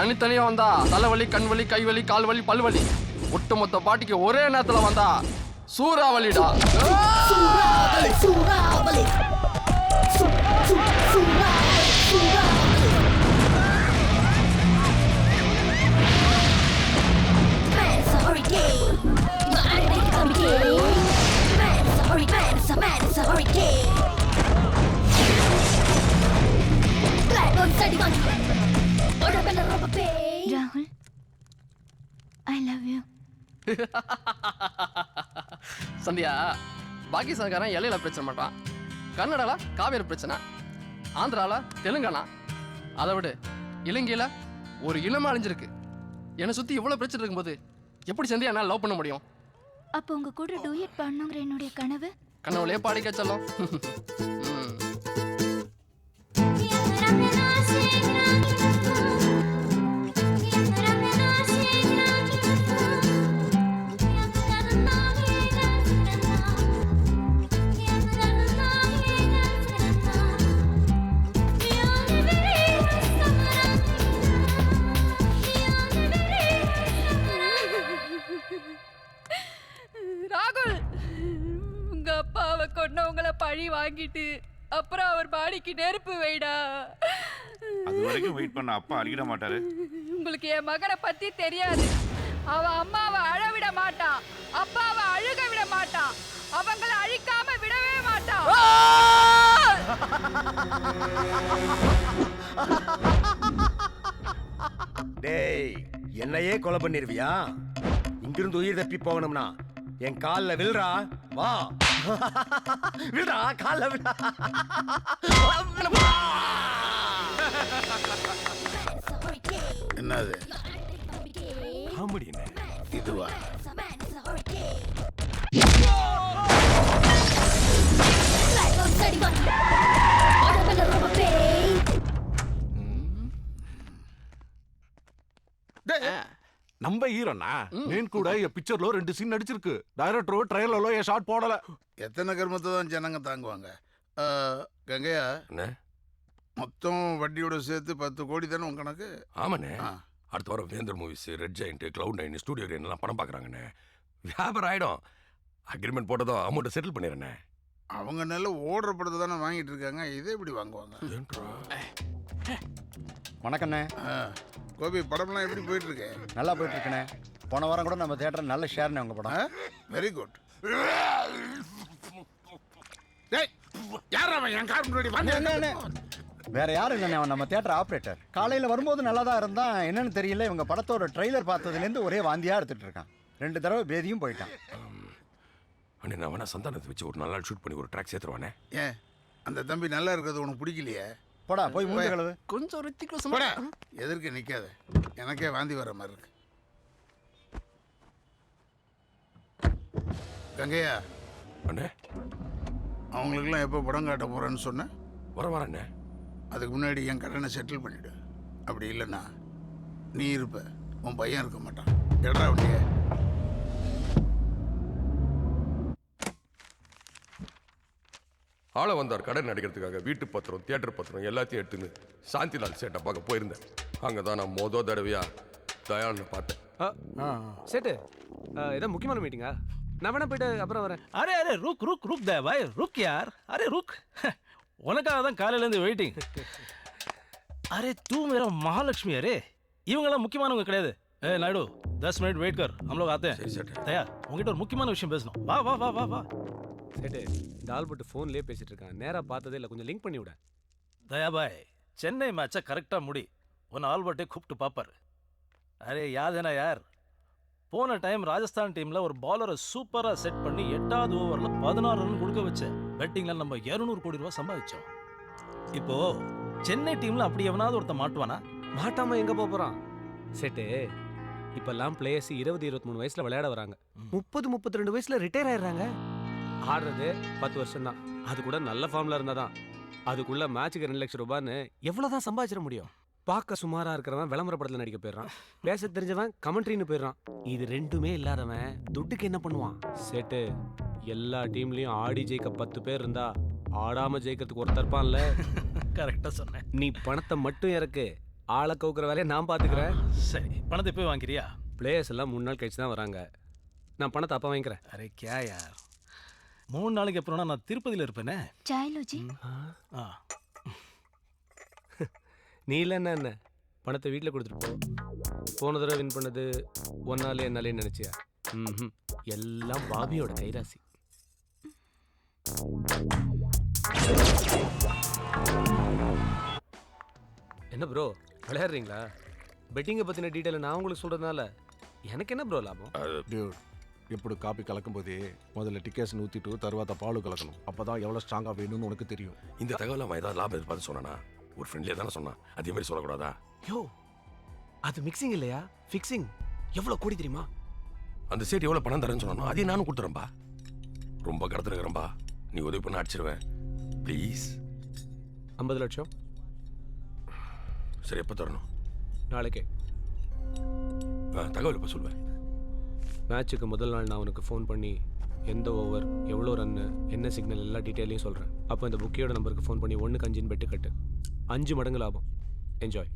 தனித்தனியா வந்தா தலைவலி, கண்வலி, கைவலி, கால்வலி, பல்வலி. ஒட்டுமொத்த பாட்டிக்கு ஒரே நேரத்துல வந்தா சூறாவளிடா. சூறாவளி சூறாவளி ராகுல், I love you. சந்தியா, பாகிஸ்தான்காரன் எல்லையில பிரச்சனை மாட்டான், கன்னடால காவேரி பிரச்சனை, ஆந்திரால தெலுங்கானா, அதை விட இலங்கையில ஒரு இனமா அழிஞ்சிருக்கு. என்னை சுத்தி இவ்வளவு பிரச்சனை இருக்கும்போது எப்படி சந்தியா என்னால் லவ் பண்ண முடியும்? அப்போ உங்க கூட டூயட் பண்ணுங்கிற என்னுடைய கனவு கனவுலயே பாடிக்க சொல்லும். ராகுல், உங்க அப்பாவை கொன்னவங்கள பழி வாங்கிட்டு அப்புறம் அவர் பாடிக்கு நெருப்பு வைடா. அது வரைக்கும் வெயிட் பண்ண அப்பா அடிக்கிட மாட்டாரு. உங்களுக்கு என் மகனை பத்தி தெரியாது. அவன் அம்மாவை அழ விட மாட்டான், அப்பாவை அழுக விட மாட்டான், அவங்கள அழிக்காம விடவே மாட்டான். டேய், என்னையே கொலை பண்ணிருவியா? இங்கிருந்து உயிர் தப்பி போகணும்னா என் கால்ல வில்றா, வா. வில்றா, கால்ல விடா. என்னது காமெடி இதுவா? நம்ம ஹீரோனா నేను కూడా ఈ పిక్చర్ లో 2 సీన్ నడిచిருக்கு. డైరెక్టర్ ట్రైలర్ లో ఏ షాట్ పోడல. எத்தனை கர்மத்தை தான் ஜனங்க தாங்குவாங்க? கங்கையா, மொத்தம் வட்டியோட சேர்த்து 10 கோடி தானே உங்க கணக்கு? ஆமாண்ணே. அடுத்த வாரம் வேந்தர் movies, red giant, cloud 9, studio எல்லாம் படம் பார்க்குறாங்கண்ணே. வியாபாரம் ஆயிடும். அக்ரிமெண்ட் போட்டதும் அமௌண்ட்டை செட்டில் பண்ணிடுறேண்ணே. அவங்க நல்ல ஓடுற படத்தை தானே வாங்கிட்டு இருக்காங்க, இதே எப்படி வாங்குவாங்க? வணக்கண்ணே. கோபி, படம்லாம் எப்படி போயிட்டு இருக்கு? நல்லா போயிட்டு இருக்கண்ணே. போன வாரம் கூட நம்ம தியேட்டர் நல்ல ஷேர்னே உங்க படம். Very good. யார் அவன் என் கார் முன்னாடி வந்து? வேற யாரும் இல்லைண்ணே, அவன் நம்ம தியேட்டர் ஆப்ரேட்டர். காலையில் வரும்போது நல்லா தான் இருந்தான். என்னன்னு தெரியல, இவங்க படத்தோட ட்ரெய்லர் பார்த்ததுலேருந்து ஒரே வாந்தியாக எடுத்துட்டு இருக்கான். 2 தடவை பேதியும் போயிட்டான். அண்ணே, நான் வேணா சந்தானத்தை வச்சு ஒரு நல்லா ஷூட் பண்ணி ஒரு ட்ராக் சேர்த்துருவானே. ஏன் அந்த தம்பி நல்லா இருக்கிறது உனக்கு பிடிக்கலையே? போடா, போய் மூஞ்சி கழுவு. கொஞ்சம் ரித்திக்லோஸ் போடா, எதற்கு நிற்காத, எனக்கே வாந்தி வர மாதிரி இருக்கு. கங்கையா அண்ணே, அவங்களுக்கெல்லாம் எப்போ படம் காட்ட போகிறேன்னு சொன்னேன்? வரண்ணே. அதுக்கு முன்னாடி என் கடனை செட்டில் பண்ணிவிடு. அப்படி இல்லைன்னா நீ இருப்ப, உன் பையன் இருக்க மாட்டான். எடா வண்டிய. ஆள வந்தார் கடன் நடிக்கிறதுக்காக வீட்டு பத்திரம், தியேட்டர் பத்திரம் எல்லாத்தையும் எடுத்துன்னு சாந்திலால் சேட்டை பார்க்க போயிருந்தேன். அங்கே தான் நான் மொதல் தடவையா தயாள்னு பார்த்தேன். சேட்டு, ஏதோ முக்கியமான மீட்டிங்கா? நான் வேணா போயிட்டு அப்புறம் வரேன். அரே அரே ருக் ருக் ருக் தே பாய், ருக் யார். அரே ருக், உனக்காக தான் காலையிலேருந்து வெயிட்டிங். அரே தூ மேரா महालक्ष्मी. அரே இவங்கெல்லாம் முக்கியமானவங்க கிடையாது. ஏ நாயுடு, 10 மினிட் வெயிட் கர், हम लोग आते हैं. தயா, உங்ககிட்ட ஒரு முக்கியமான விஷயம் பேசணும். வா வா வா வா வா. சேட்டு, இந்த ஆல்பர்ட் ஃபோன்லேயே பேசிட்டு இருக்கான். நேராக பார்த்ததே இல்லை, கொஞ்சம் லிங்க் பண்ணி விட. தயா பாய், சென்னை மேட்சை கரெக்டாக முடி. உன்னை ஆல்பர்ட்டே கூப்பிட்டு பார்ப்பார். அரே யாதேனா யார், போன டைம் ராஜஸ்தான் டீமில் ஒரு பாலரை சூப்பராக செட் பண்ணி 8வது ஓவரில் 16 ரன் கொடுக்க வச்சேன். பேட்டிங்கில் நம்ம 200 கோடி ரூபா சம்பாதிச்சோம். இப்போ சென்னை டீமில் அப்படி எவனாவது ஒருத்த மாட்டுவானா? மாட்டாமல் எங்கே போகிறான்? சேட்டு, இப்போல்லாம் பிளேயர்ஸ் 20-23 வயசில் விளையாட வராங்க. 30-32 வயசில் ரிட்டையர் ஆயிடுறாங்க. ஆடுறது 10 வருஷம் தான். அது கூட நல்ல ஃபார்மில் இருந்தால் தான். அதுக்குள்ள மேட்சுக்கு 2 லட்சம் ரூபான்னு எவ்வளோ தான் சம்பாதிச்சிட முடியும்? பார்க்க சுமாராக இருக்கிறவன் விளம்பர படத்தில் நடிக்க போயிடுறான். பேச தெரிஞ்சவன் கமெண்ட்ரின்னு போயிடுறான். இது ரெண்டுமே இல்லாதவன் துட்டுக்கு என்ன பண்ணுவான்? சேட்டு, எல்லா டீம்லையும் ஆடி ஜெயிக்க 10 பேர் இருந்தா ஆடாம ஜெயிக்கிறதுக்கு ஒருத்தர் இருப்பான்ல. கரெக்டாக சொன்னேன். நீ பணத்தை மட்டும் இறக்கு, ஆளை கவுக்குற வேலையை நான் பார்த்துக்கிறேன். சரி பணத்தை போய் வாங்கிக்கிறியா? பிளேயர்ஸ் எல்லாம் 3 நாள் கழிச்சு தான் வராங்க. நான் பணத்தை அப்போ வாங்கிக்கிறேன். அரே கியா யார் 3 நாளைக்கு அப்புறம்னா நான் திருப்பதியில் இருப்பேனே. சாயலோஜி ஆ நீ இல்லைன்னா என்ன, பணத்தை வீட்டில் கொடுத்துட்டு போ. போன தடவை வின் பண்ணது ஒன்னாலே என்னாலே நினைச்சியா? ம், எல்லாம் பாபியோட கைராசி. என்ன ப்ரோ விளையாடுறீங்களா? பெட்டிங்கை பற்றின டீட்டெயிலை நான் உங்களுக்கு சொல்கிறதுனால எனக்கு என்ன ப்ரோ லாபம்? டியூட் எப்படி காப்பி கலக்கும் போதே முதல்ல டிக்கெட்ஸ் ஊற்றிட்டு தருவாத்த பால் கலக்கணும். அப்போ தான் எவ்வளோ ஸ்ட்ராங்காக வேணும்னு உனக்கு தெரியும். இந்த தகவல் அவன் ஏதாவது லாபம் எதிர்பார்த்து சொன்னானா? ஒரு ஃப்ரெண்ட்லியே தானே சொன்னான், அதே மாதிரி சொல்லக்கூடாதா? யோ அது மிக்சிங் இல்லையா, ஃபிக்ஸிங். எவ்வளோ கோடி தெரியுமா? அந்த சேட் எவ்வளோ பணம் தரேன்னு சொன்னானோ அதையும் நானும் கொடுத்துறேன்பா. ரொம்ப கடத்துறேன்பா, நீ உதவி பண்ண அடிச்சிருவேன் ப்ளீஸ். 50 லட்சம். சரி எப்போ தரணும்? நாளைக்கே. தகவல் எப்போ சொல்லுவேன்? மேட்சுக்கு முதல் நாள் நான் உனக்கு ஃபோன் பண்ணி எந்த ஓவர் எவ்வளோ ரன்னு என்ன சிக்னல் எல்லா டீட்டெயிலையும் சொல்கிறேன். அப்போ இந்த புக்கியோட நம்பருக்கு ஃபோன் பண்ணி 1க்கு 5 பெட்டு கட்டு. 5 மடங்கு லாபம். என்ஜாய்.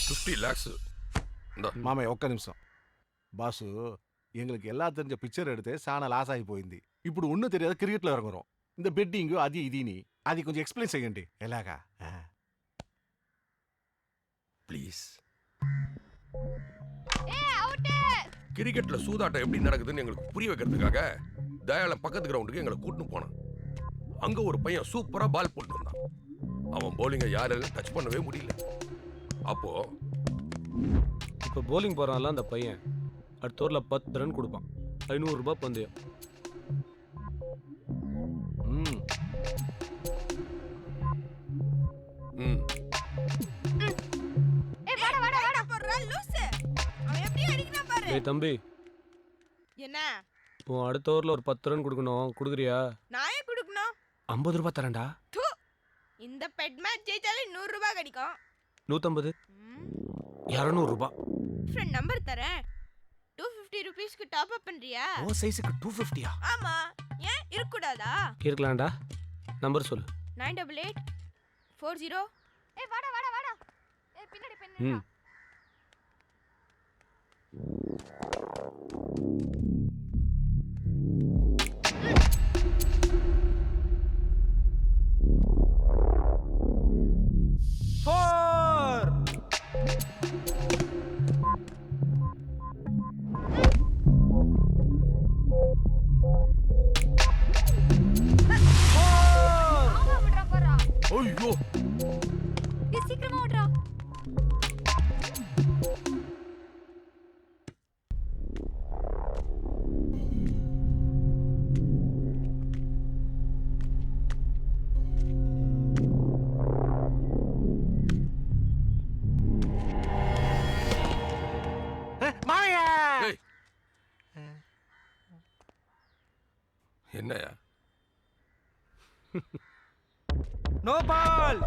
50 lakhs. மாமே ఒక్క నిమిషం. బాసు எங்களுக்கு எல்லாம் தெரிஞ்ச పిక్చర్ எடுத்து చాలా లాస్ అయిపోయింది. ఇప్పుడు ఒన్ను తెలియదు క్రికెట్లో ఇறங்குறோம். இந்த பெட்டிங் అది ఇదిని అది కొంచెం ఎక్స్ప్లెయిన్ చేయండి ఎలాగా? ப்ளீஸ். கிரிக்கெட்ல சூதாட்டம் எப்படி நடக்குதுன்னு எங்களுக்கு புரிய வைக்கிறதுக்காக தயாளன் பக்கத்து கிரவுண்டுக்கு எங்களை கூட்டின்னு போனான். அங்க ஒரு பையன் சூப்பரா பால் போட்டு வந்தான். அவன் பவுலிங்கை யாராலும் டச் பண்ணவே முடியல. அப்போ இப்போ போலிங் போகிறான்ல அந்த பையன் அடுத்த ஓவரில் 10 ரன் கொடுப்பான். 500 ரூபாய் பந்தயம். ம் ஏய் தம்பி, என்ன உன் அடுத்த ஓவரில் ஒரு 10 ரன் கொடுக்கணும். கொடுக்குறியா? நான் ஏன் கொடுக்கணும்? 50 ரூபாய் தரேன்டா. இந்த பெட் மேட்ச் ஜெயிச்சாலே 100 ரூபாய் கிடைக்கும். 150, 200 ரூபாய். ஃப்ரெண்ட் நம்பர் தரேன். 250 ரூபீஸ்க்கு டாப் அப் பண்றியா? ஓ சைஸுக்கு 250யா? ஆமா, ஏன் இருக்கக்கூடாதா? இருக்கலாம்டா. நம்பர் சொல்லு. 988 40. வாடா வாடா வாடா. பின்னாடி பின்னாடி. ம். ஐயோ சீக்கிரமா ஓடுறா. ஏய். என்னையா? No ball.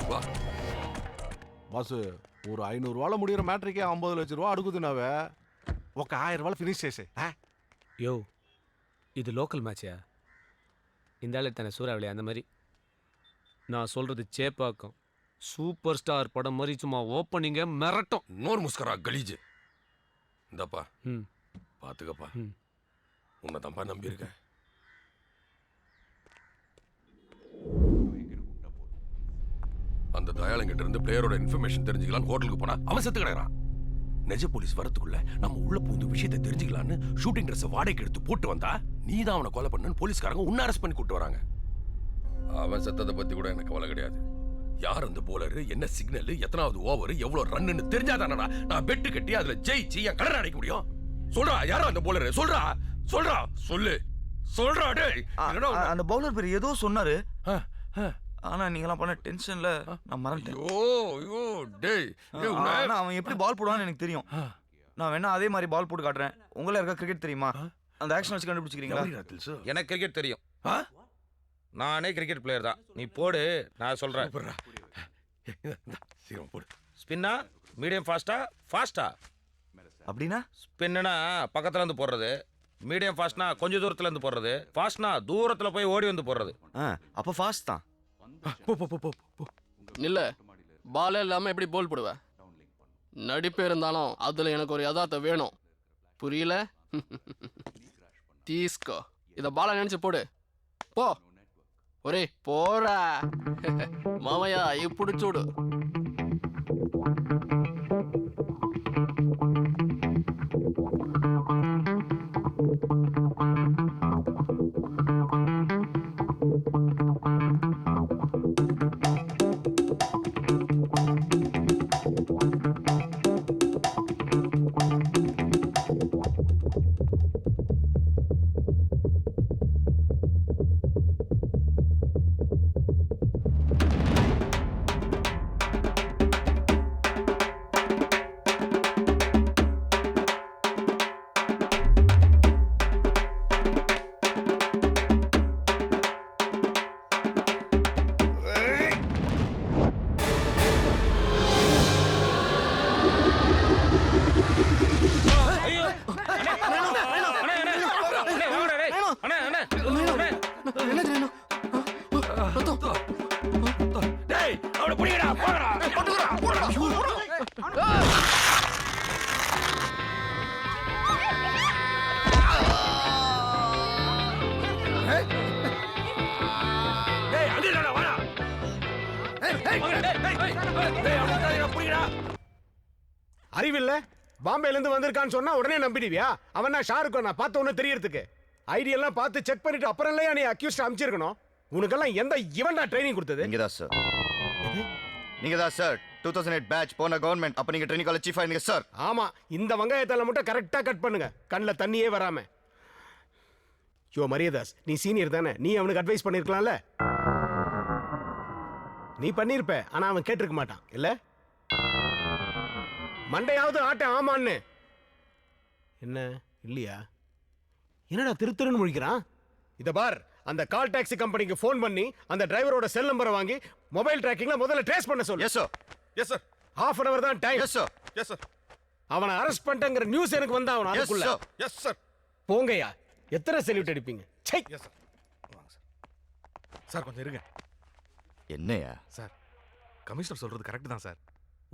வா బాసు ஒரு 500 రూపాయల முடிகிற மேட்ரிக்கே 50 లక్ష రూపాయలు అడుగుతున్నావే. ఒక 1000 రూపాయలు ఫినిష్ చేసే. யோ இது லோக்கல் மேட்சா? இந்த ஆள் தானே சூறாவளி அந்த மாதிரி. நான் சொல்றது சேப்பாக்கம் சூப்பர் ஸ்டார் படம் மாதிரி சும்மா ஓப்பனிங்க மிரட்டும். நோர் முஸ்கரா கலீஜ். இந்தப்பா ம் பாத்துக்கப்பா, ம். உன்னை தம்பா நம்பியிருக்கேன். அந்த தயாளங்கிட்ட இருந்து பிளேயரோட இன்ஃபர்மேஷன் தெரிஞ்சுக்கலான்னு ஹோட்டலுக்கு போனா அவன் செத்து கிடக்குறான். நெஜ போலீஸ் வரதுக்குள்ள நம்ம உள்ள பூந்து விஷயத்தை தெரிஞ்சுக்கலான்னு ஷூட்டிங் ட்ரெஸ் வாடகைக்கு எடுத்து போட்டு வந்தா நீ தான் அவனை கொலை பண்ணு போலீஸ்காரங்க உன்னை அரெஸ்ட் பண்ணி கூட்டு வராங்க. அவன் செத்ததை பத்தி கூட எனக்கு கவலை கிடையாது. யார் அந்த போலரு, என்ன சிக்னல், எத்தனாவது ஓவர், எவ்வளவு ரன்னு தெரிஞ்சாதானடா நான் பெட்டு கட்டி அதுல ஜெயிச்சு என் கடனை அடைக்க முடியும். சொல்றா யாரோ அந்த போலரு, சொல்றா சொல்றா சொல்லு சொல்றா. டேய் அந்த பவுலர் பேர் ஏதோ சொன்னாரு. ஆனா நீங்கலாம் பண்ண டென்ஷன்ல நான் மறந்துட்டேன். ஐயோ டேய் அவன் எப்படி பால் போடுவான்னு எனக்கு தெரியும். நான் வேணா அதே மாதிரி பால் போட்டு காட்டுறேன். உங்கள இருக்க கிரிக்கெட் தெரியுமா? அந்த ஆக்ஷன் வச்சு கண்டுபிடிச்சிக்கிறீங்களா? எனக்கு கிரிக்கெட் தெரியும். நானே கிரிக்கெட் பிளேயர் தான். நீ போடு, நான் சொல்றேன். சீக்கிரம் போடு. ஸ்பின்னா, மீடியம் ஃபாஸ்டா, ஃபாஸ்டா? அப்படின்னா ஸ்பின்னா பக்கத்துல இருந்து போடுறது, மீடியம் ஃபாஸ்ட்னா கொஞ்சம் தூரத்துல இருந்து போடுறது, ஃபாஸ்ட்னா தூரத்துல போய் ஓடி வந்து போடுறது. அப்போ ஃபாஸ்ட் தான். போ போ போ போ போ. இல்ல பாலே இல்லாம எப்படி போல் போடுவ? நடிப்பு இருந்தாலும் அதுல எனக்கு ஒரு யதார்த்தம் வேணும். புரியல? தீஸ்கோ, இத பாலா நினைச்சு போடு. போ ஒரே போறா. மாமையா இப்படி சூடு. அறிவில்ல, பாம்பேல இருந்து வந்திருக்கான்னு சொன்னா உடனே நம்பிடுவியா? அவன் நான் ஷாருக் நான் பார்த்த உடனே தெரியறதுக்கு ஐடியெல்லாம் பார்த்து செக் பண்ணிட்டு அப்புறம் இல்லையா நீ அக்யூஸ்ட் அனுப்பிச்சிருக்கணும். உனக்கெல்லாம் எந்த இவன்டா ட்ரைனிங் கொடுத்தது? நீங்க தான் சார். நீங்க தான் சார் 2008 பேட்ச் போன கவர்மெண்ட். அப்ப நீங்க ட்ரைனிங் காலேஜ் சீஃபா இருந்தீங்க சார். ஆமா, இந்த வெங்காயத்தால மட்டும் கரெக்டா கட் பண்ணுங்க, கண்ணுல தண்ணியே வராம. யோ மரியதாஸ், நீ சீனியர் தானே, நீ அவனுக்கு அட்வைஸ் பண்ணிருக்கலாம்ல. நீ பண்ணிருப்ப, ஆனா அவன் கேட்டிருக்க மாட்டான் இல்ல? மண்டையாவது ஆட்ட ஆமான்னு. என்ன இல்லையா? என்னடா திருத்தருன்னு முழிக்கிறான்? இத பார், அந்த கால் டாக்ஸி கம்பெனிக்கு ஃபோன் பண்ணி அந்த டிரைவரோட செல் நம்பரை வாங்கி மொபைல் டிராக்கிங்ல முதல்ல ட்ரேஸ் பண்ண சொல்லு. Yes sir. Yes sir. half an hour தான் time. Yes sir. Yes sir. அவனை அரெஸ்ட் பண்ணிட்டேங்கிற நியூஸ் எனக்கு வந்தா அவன் அதுக்குள்ள. Yes sir. போங்கயா, எத்தனை செல்யூட் அடிப்பீங்க? சை. Yes sir. வாங்க சார். சார் கொஞ்சம் இருங்க. என்னையா சார், கமிஷனர் சொல்றது கரெக்ட் தான் sir.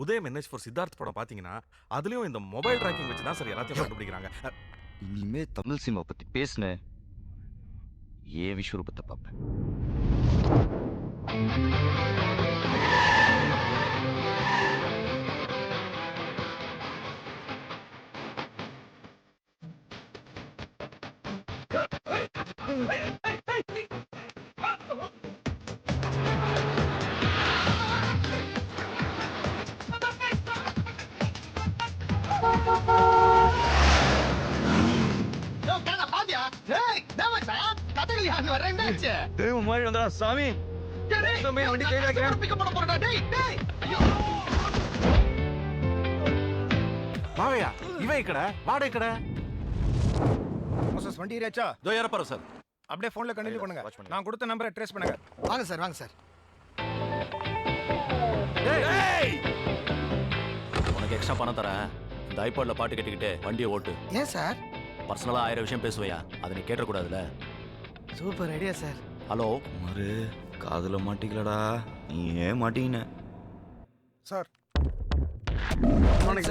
Udhayam NH for Siddharth படம் பாத்தீங்கன்னா அதுலயும் இந்த மொபைல் ட்ராக்கிங் வச்சு தான் சார் எல்லாத்தையும் கண்டுபிடிக்கிறாங்க. இனிமே தமிழ் சினிமா பத்தி பேசுனேன், ஏன் விஸ்வரூபத்தை பார்ப்பேன். சாமி வண்டி கை மாவையா, இவன் கடை வாடகை கடை. மோசஸ் வண்டி ஏறியாச்சா? இதோ ஏறப்பாரு சார். அப்படியே ஃபோன்ல கண்டினியூ பண்ணுங்க. நான் கொடுத்த நம்பரை ட்ரேஸ் பண்ணுங்க. வாங்க சார், வாங்க சார். உனக்கு எக்ஸ்ட்ரா பணம் தரேன், இந்த ஐபாட்ல பாட்டு கேட்டுக்கிட்டு வண்டியை ஓட்டு. ஏன் சார்? பர்சனலா 1000 விஷயம் பேசுவையா, அதை நீ கேட்டக்கூடாதுல. Super idea sir. Hello Kumar, காதுல மாட்டிக்கலடா, நீ ஏன் மாட்டீங்க sir? Sir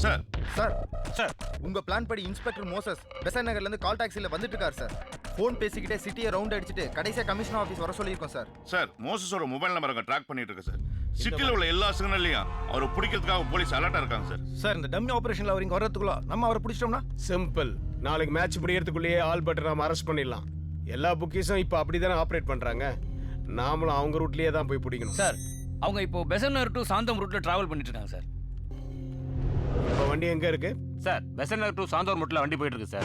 sir sir sir, உங்க பிளான் படி இன்ஸ்பெக்டர் மோசஸ் பெசன் நகர்ல இருந்து கால் டாக்ஸில வந்துட்டு இருக்காரு சார். ஃபோன் பேசிக்கிட்டே சிட்டியை ரவுண்ட் அடிச்சிட்டு கடைசியா கமிஷனர் ஆபீஸ் வர சொல்லியிருக்கோம் சார். சார், மோசஸோட மொபைல் நம்பரை ட்ராக் பண்ணிட்டு இருக்கு சார். சிட்டில உள்ள எல்லா சிக்னல்லையும் அவரை பிடிக்கிறதுக்காக போலீஸ் அலர்ட்டா இருக்காங்க சார். சார், இந்த டம்மி ஆபரேஷன்ல அவர் இங்க வரதுக்குள்ள நம்ம அவரை பிடிச்சிட்டோம்னா சிம்பிள். நாளைக்கு மேட்ச் முடியறதுக்குள்ளேயே ஆல் பட் நாம அரெஸ்ட் பண்ணிடலாம். எல்லா புக்கீஸும் இப்போ அப்படிதானே ஆப்ரேட் பண்றாங்க. நாமளும் அவங்க ரூட்லயே தான் போய் பிடிக்கணும் சார். அவங்க இப்போ பெசன்னர் டு சாந்தம் ரூட்ல டிராவல் பண்ணிட்டு இருக்காங்க சார். இப்போ வண்டி எங்க இருக்கு சார்? பெசன்னர் டு சாந்தம் ரூட்ல வண்டி போயிட்டு இருக்கு சார்.